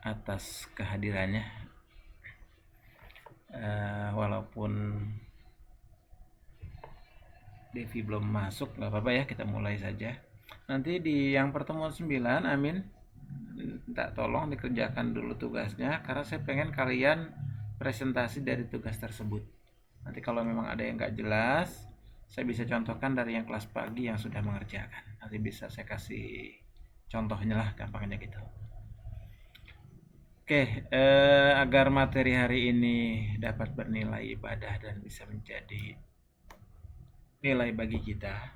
atas kehadirannya. Walaupun Devi belum masuk, nggak apa-apa ya, kita mulai saja. Nanti di yang pertemuan 9, Amin, minta tolong dikerjakan dulu tugasnya, karena saya pengen kalian presentasi dari tugas tersebut. Nanti kalau memang ada yang nggak jelas, saya bisa contohkan dari yang kelas pagi yang sudah mengerjakan. Nanti bisa saya kasih contohnya lah, gampangnya gitu. Oke, agar materi hari ini dapat bernilai ibadah dan bisa menjadi nilai bagi kita,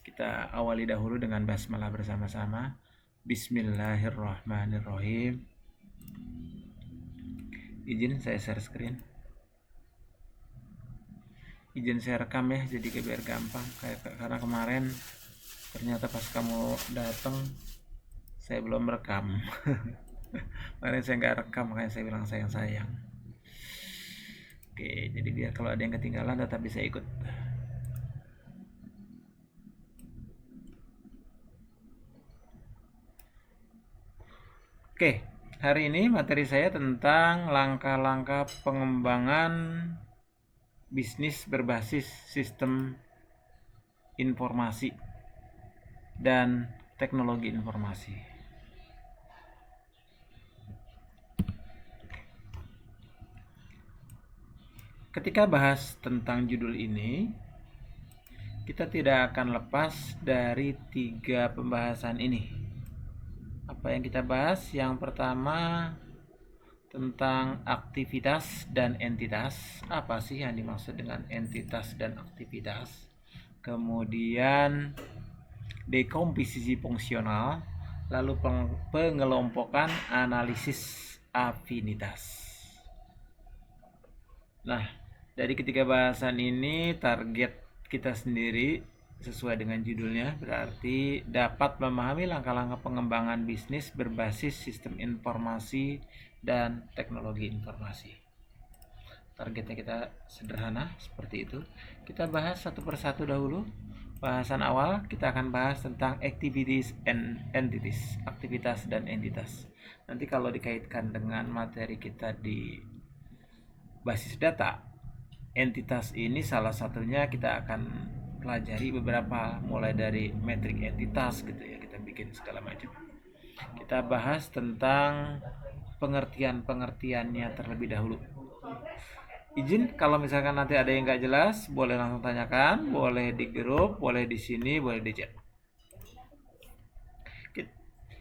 kita awali dahulu dengan basmalah bersama-sama. Bismillahirrahmanirrahim. Izin saya share screen. Izin saya rekam ya, jadi biar gampang. Karena kemarin ternyata pas kamu datang saya belum rekam. Kemarin saya nggak rekam, makanya saya bilang sayang-sayang. Oke, jadi biar kalau ada yang ketinggalan tetap bisa ikut. Oke, hari ini materi saya tentang langkah-langkah pengembangan bisnis berbasis sistem informasi dan teknologi informasi. Ketika bahas tentang judul ini, kita tidak akan lepas dari 3 pembahasan ini. Apa yang kita bahas? Yang pertama tentang aktivitas dan entitas. Apa sih yang dimaksud dengan entitas dan aktivitas? Kemudian dekomposisi fungsional, lalu pengelompokan analisis afinitas. Nah, dari ketiga bahasan ini target kita sendiri sesuai dengan judulnya berarti dapat memahami langkah-langkah pengembangan bisnis berbasis sistem informasi dan teknologi informasi. Targetnya kita sederhana seperti itu. Kita bahas satu persatu dahulu. Bahasan awal kita akan bahas tentang activities and entities, aktivitas dan entitas. Nanti kalau dikaitkan dengan materi kita di basis data, entitas ini salah satunya kita akan pelajari beberapa, mulai dari metrik entitas gitu ya, kita bikin segala macam. Kita bahas tentang pengertian-pengertiannya terlebih dahulu. Izin kalau misalkan nanti ada yang nggak jelas, boleh langsung tanyakan, boleh di grup, boleh di sini, boleh di chat.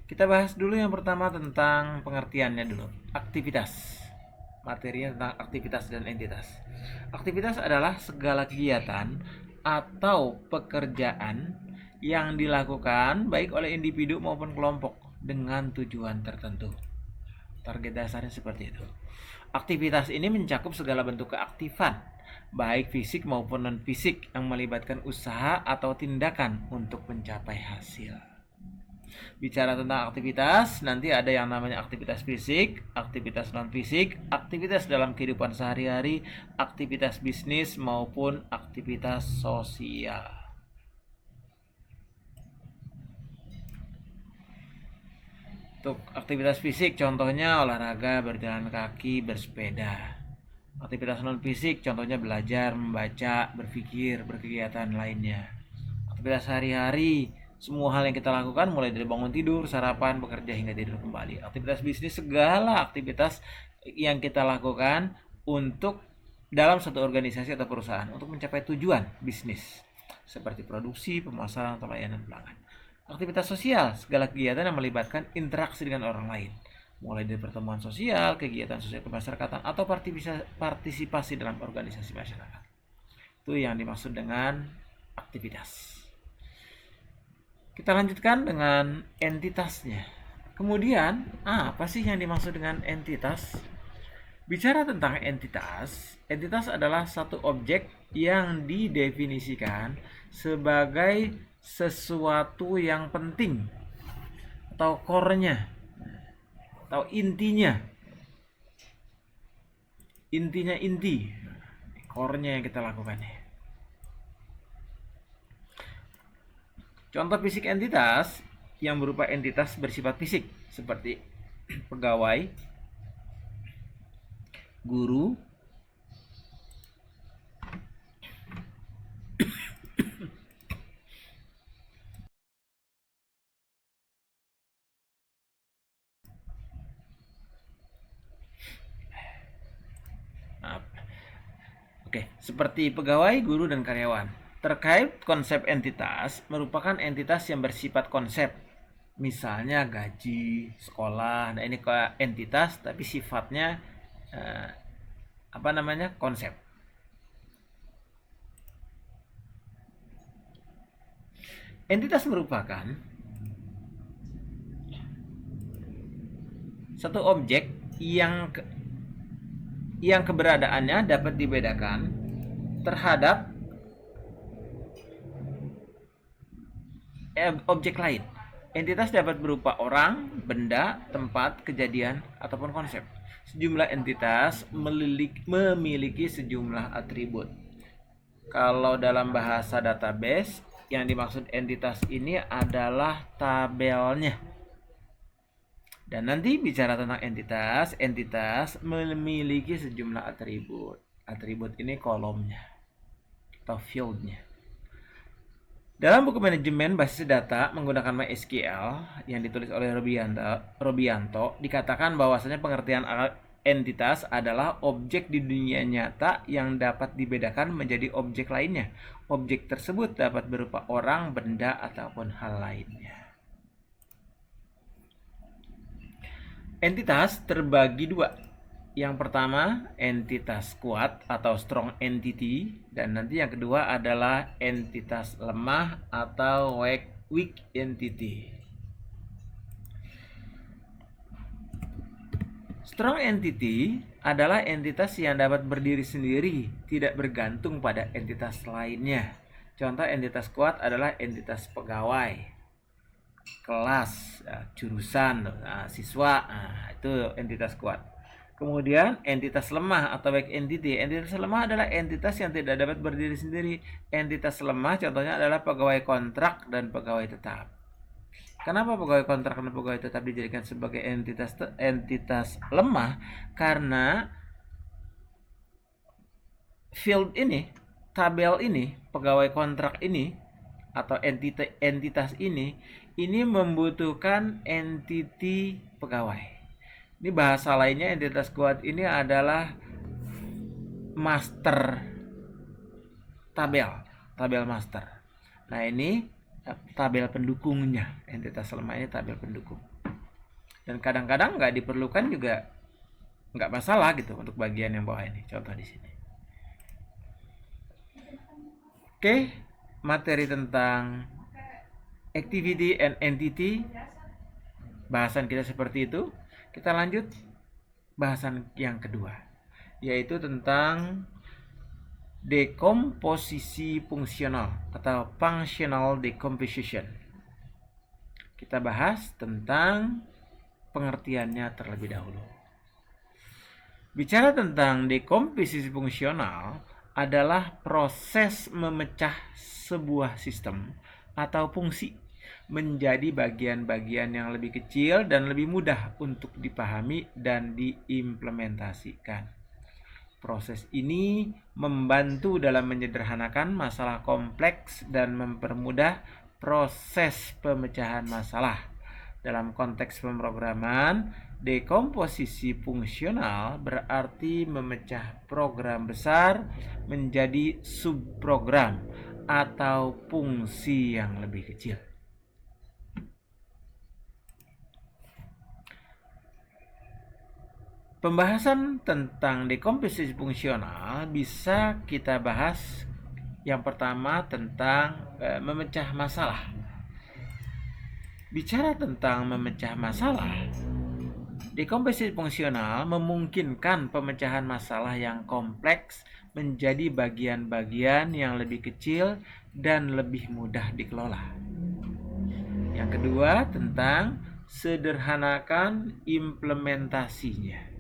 Kita bahas dulu yang pertama tentang pengertiannya dulu. Aktivitas. Materinya tentang aktivitas dan entitas. Aktivitas adalah segala kegiatan atau pekerjaan yang dilakukan baik oleh individu maupun kelompok dengan tujuan tertentu. Target dasarnya seperti itu. Aktivitas ini mencakup segala bentuk keaktifan, baik fisik maupun non-fisik yang melibatkan usaha atau tindakan untuk mencapai hasil. Bicara tentang aktivitas, nanti ada yang namanya aktivitas fisik, aktivitas non-fisik, aktivitas dalam kehidupan sehari-hari, aktivitas bisnis maupun aktivitas sosial. Untuk aktivitas fisik contohnya olahraga, berjalan kaki, bersepeda. Aktivitas non-fisik contohnya belajar, membaca, berpikir, berkegiatan lainnya. Aktivitas sehari-hari, semua hal yang kita lakukan mulai dari bangun tidur, sarapan, bekerja hingga tidur kembali. Aktivitas bisnis, segala aktivitas yang kita lakukan untuk dalam satu organisasi atau perusahaan untuk mencapai tujuan bisnis seperti produksi, pemasaran, atau layanan pelanggan. Aktivitas sosial, segala kegiatan yang melibatkan interaksi dengan orang lain, mulai dari pertemuan sosial, kegiatan sosial kemasyarakatan, atau partisipasi dalam organisasi masyarakat. Itu yang dimaksud dengan aktivitas. Kita lanjutkan dengan entitasnya. Kemudian, apa sih yang dimaksud dengan entitas? Bicara tentang entitas, entitas adalah satu objek yang didefinisikan sebagai sesuatu yang penting atau core-nya atau intinya. Intinya inti, core-nya yang kita lakukan. Contoh fisik entitas yang berupa entitas bersifat fisik seperti pegawai, guru, Oke, seperti pegawai, guru, dan karyawan. Terkait konsep entitas, merupakan entitas yang bersifat konsep. Misalnya gaji, sekolah. Nah, ini entitas tapi sifatnya konsep. Entitas merupakan satu objek yang keberadaannya dapat dibedakan terhadap objek lain. Entitas dapat berupa orang, benda, tempat, kejadian, ataupun konsep. Sejumlah entitas memiliki sejumlah atribut. Kalau dalam bahasa database, yang dimaksud entitas ini adalah tabelnya. Dan nanti bicara tentang entitas memiliki sejumlah atribut. Atribut ini kolomnya atau fieldnya. Dalam buku manajemen basis data menggunakan MySQL yang ditulis oleh Robianto, dikatakan bahwasanya pengertian entitas adalah objek di dunia nyata yang dapat dibedakan menjadi objek lainnya. Objek tersebut dapat berupa orang, benda, ataupun hal lainnya. Entitas terbagi dua. Yang pertama, entitas kuat atau strong entity, dan nanti yang kedua adalah entitas lemah atau weak entity. Strong entity adalah entitas yang dapat berdiri sendiri, tidak bergantung pada entitas lainnya. Contoh entitas kuat adalah entitas pegawai, kelas, jurusan, siswa, itu entitas kuat. Kemudian entitas lemah atau weak entity. Entitas lemah adalah entitas yang tidak dapat berdiri sendiri. Entitas lemah contohnya adalah pegawai kontrak dan pegawai tetap. Kenapa pegawai kontrak dan pegawai tetap dijadikan sebagai entitas lemah? Karena field ini, tabel ini, pegawai kontrak ini atau entitas ini membutuhkan entity pegawai. Ini bahasa lainnya entitas kuat ini adalah master tabel master. Nah, ini tabel pendukungnya. Entitas lemah ini tabel pendukung. Dan kadang-kadang nggak diperlukan juga, nggak masalah gitu untuk bagian yang bawah ini. Contoh di sini. Oke, materi tentang activity and entity, bahasan kita seperti itu. Kita lanjut bahasan yang kedua, yaitu tentang dekomposisi fungsional atau functional decomposition. Kita bahas tentang pengertiannya terlebih dahulu. Bicara tentang dekomposisi fungsional adalah proses memecah sebuah sistem atau fungsi menjadi bagian-bagian yang lebih kecil dan lebih mudah untuk dipahami dan diimplementasikan. Proses ini membantu dalam menyederhanakan masalah kompleks dan mempermudah proses pemecahan masalah. Dalam konteks pemrograman, dekomposisi fungsional berarti memecah program besar menjadi subprogram atau fungsi yang lebih kecil. Pembahasan tentang dekomposisi fungsional bisa kita bahas yang pertama tentang memecah masalah. Bicara tentang memecah masalah, dekomposisi fungsional memungkinkan pemecahan masalah yang kompleks menjadi bagian-bagian yang lebih kecil dan lebih mudah dikelola. Yang kedua tentang sederhanakan implementasinya.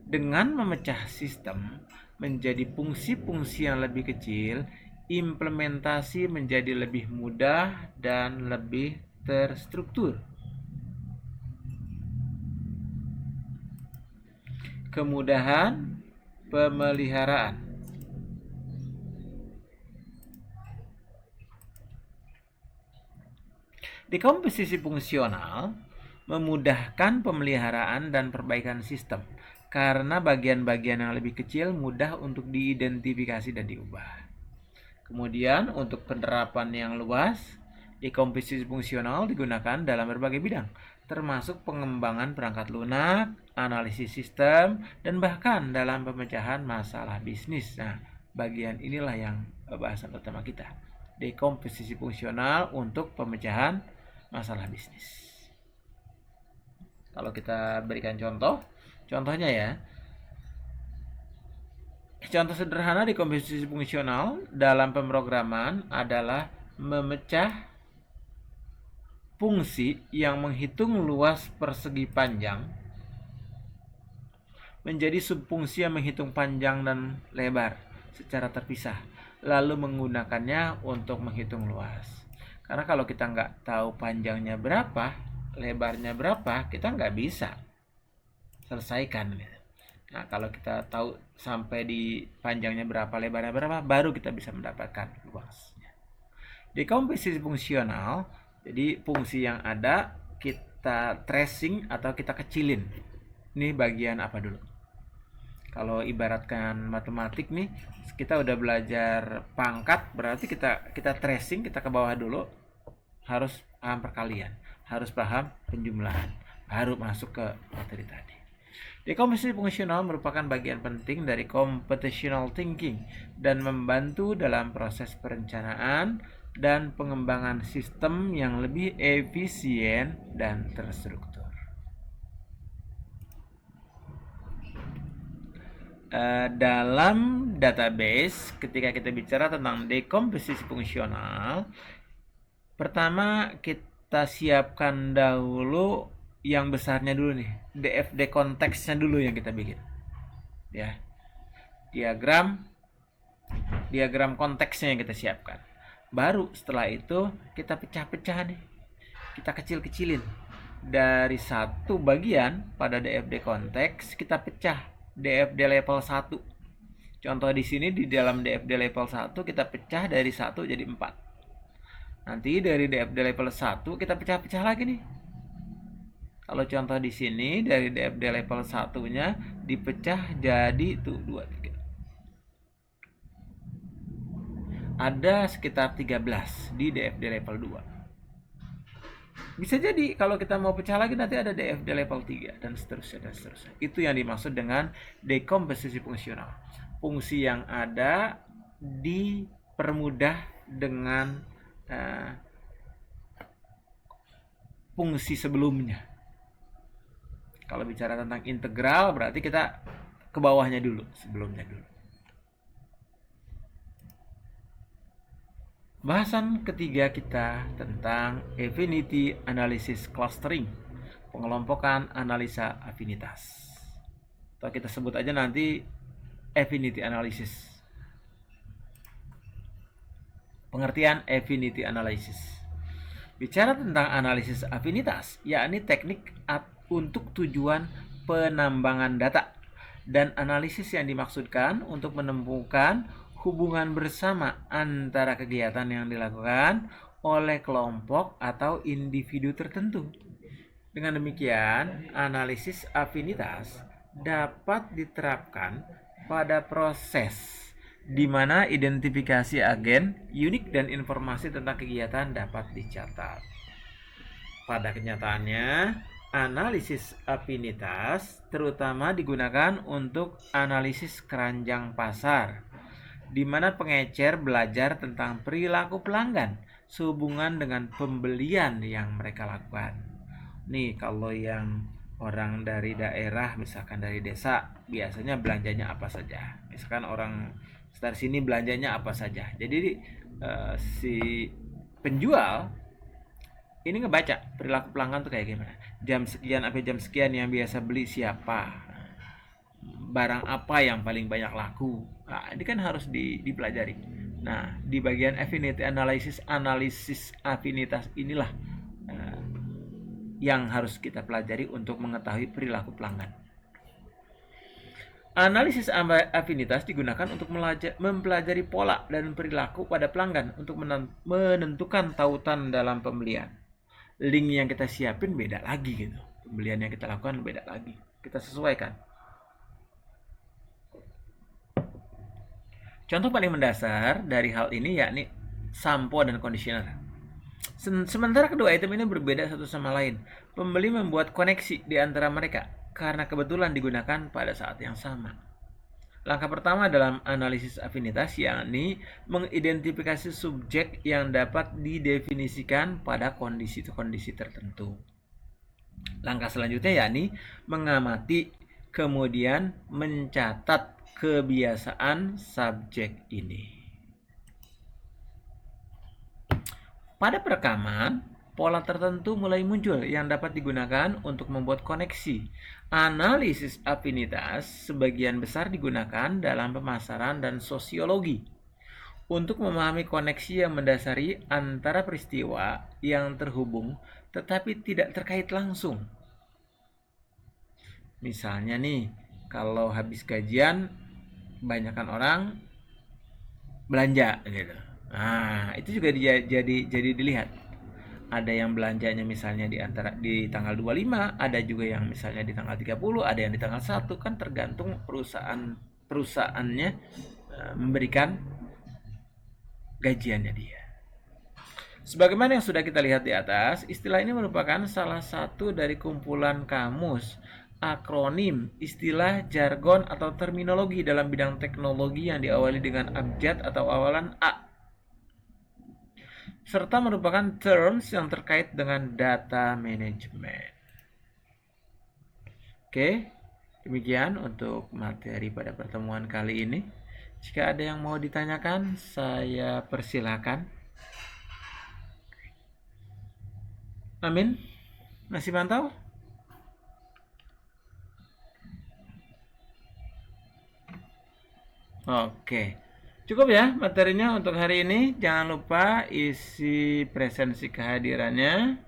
Dengan memecah sistem menjadi fungsi-fungsi yang lebih kecil, implementasi menjadi lebih mudah dan lebih terstruktur. kemudahan pemeliharaan. Dekomposisi fungsional memudahkan pemeliharaan dan perbaikan sistem karena bagian-bagian yang lebih kecil mudah untuk diidentifikasi dan diubah. Kemudian untuk penerapan yang luas, dekomposisi fungsional digunakan dalam berbagai bidang, termasuk pengembangan perangkat lunak, analisis sistem, dan bahkan dalam pemecahan masalah bisnis. Nah, bagian inilah yang bahasan utama kita. Dekomposisi fungsional untuk pemecahan masalah bisnis. Kalau kita berikan contohnya ya. Contoh sederhana dekomposisi fungsional dalam pemrograman adalah memecah fungsi yang menghitung luas persegi panjang menjadi subfungsi yang menghitung panjang dan lebar secara terpisah, lalu menggunakannya untuk menghitung luas. Karena kalau kita nggak tahu panjangnya berapa, lebarnya berapa, kita nggak bisa selesaikan. Nah, kalau kita tahu sampai di panjangnya berapa, lebarnya berapa, baru kita bisa mendapatkan luasnya. Dekomposisi fungsional, jadi fungsi yang ada kita tracing atau kita kecilin. Ini bagian apa dulu? Kalau ibaratkan matematik nih, kita udah belajar pangkat, berarti kita tracing, kita ke bawah dulu, harus paham perkalian, harus paham penjumlahan, baru masuk ke materi tadi. Dekomposisi fungsional merupakan bagian penting dari computational thinking dan membantu dalam proses perencanaan dan pengembangan sistem yang lebih efisien dan terstruktur. Dalam database, ketika kita bicara tentang dekomposisi fungsional, pertama kita siapkan dahulu yang besarnya dulu nih, DFD konteksnya dulu yang kita bikin, ya, diagram konteksnya yang kita siapkan. Baru setelah itu kita pecah-pecah nih, kita kecil-kecilin dari satu bagian pada DFD konteks, kita pecah DFD level 1. Contoh di sini di dalam DFD level 1 kita pecah dari 1 jadi 4. Nanti dari DFD level 1 kita pecah-pecah lagi nih. Kalau contoh di sini dari DFD level 1-nya dipecah jadi 2, 3. Ada sekitar 13 di DFD level 2. Bisa jadi kalau kita mau pecah lagi nanti ada DFD level 3 dan seterusnya. Itu yang dimaksud dengan dekomposisi fungsional. Fungsi yang ada dipermudah dengan fungsi sebelumnya. Kalau bicara tentang integral berarti kita ke bawahnya dulu, sebelumnya dulu. Bahasan ketiga kita tentang affinity analysis clustering, pengelompokan analisa afinitas. Atau kita sebut aja nanti affinity analysis. Pengertian affinity analysis. Bicara tentang analisis afinitas, yakni teknik untuk tujuan penambangan data dan analisis yang dimaksudkan untuk menemukan hubungan bersama antara kegiatan yang dilakukan oleh kelompok atau individu tertentu. Dengan demikian, analisis afinitas dapat diterapkan pada proses di mana identifikasi agen unik dan informasi tentang kegiatan dapat dicatat. Pada kenyataannya, analisis afinitas terutama digunakan untuk analisis keranjang pasar, di mana pengecer belajar tentang perilaku pelanggan sehubungan dengan pembelian yang mereka lakukan. Nih, kalau yang orang dari daerah, misalkan dari desa, biasanya belanjanya apa saja. Misalkan orang sekitar sini belanjanya apa saja. Jadi si penjual ini ngebaca perilaku pelanggan tuh kayak gimana. Jam sekian sampai jam sekian yang biasa beli siapa. Barang apa yang paling banyak laku. Nah, ini kan harus dipelajari. Nah, di bagian affinity analysis, analisis afinitas inilah yang harus kita pelajari untuk mengetahui perilaku pelanggan. Analisis afinitas digunakan untuk mempelajari pola dan perilaku pada pelanggan untuk menentukan tautan dalam pembelian. Link yang kita siapin beda lagi gitu. Pembelian yang kita lakukan beda lagi. Kita sesuaikan. Contoh paling mendasar dari hal ini yakni sampo dan conditioner. Sementara kedua item ini berbeda satu sama lain, pembeli membuat koneksi di antara mereka karena kebetulan digunakan pada saat yang sama. Langkah pertama dalam analisis afinitas yakni mengidentifikasi subjek yang dapat didefinisikan pada kondisi-kondisi tertentu. Langkah selanjutnya yakni mengamati kemudian mencatat kebiasaan subjek ini. Pada perekaman, pola tertentu mulai muncul yang dapat digunakan untuk membuat koneksi. Analisis afinitas sebagian besar digunakan dalam pemasaran dan sosiologi untuk memahami koneksi yang mendasari antara peristiwa yang terhubung tetapi tidak terkait langsung. Misalnya nih, kalau habis gajian, banyakkan orang belanja gitu. Nah, itu juga jadi dilihat. Ada yang belanjanya misalnya di tanggal 25, ada juga yang misalnya di tanggal 30, ada yang di tanggal 1, kan tergantung perusahaannya memberikan gajiannya dia. Sebagaimana yang sudah kita lihat di atas, istilah ini merupakan salah satu dari kumpulan kamus, akronim, istilah, jargon, atau terminologi dalam bidang teknologi yang diawali dengan abjad atau awalan A, serta merupakan terms yang terkait dengan data management. Oke, demikian untuk materi pada pertemuan kali ini. Jika ada yang mau ditanyakan, saya persilakan. Amin. Masih mantau? Oke. Cukup ya materinya untuk hari ini. Jangan lupa isi presensi kehadirannya.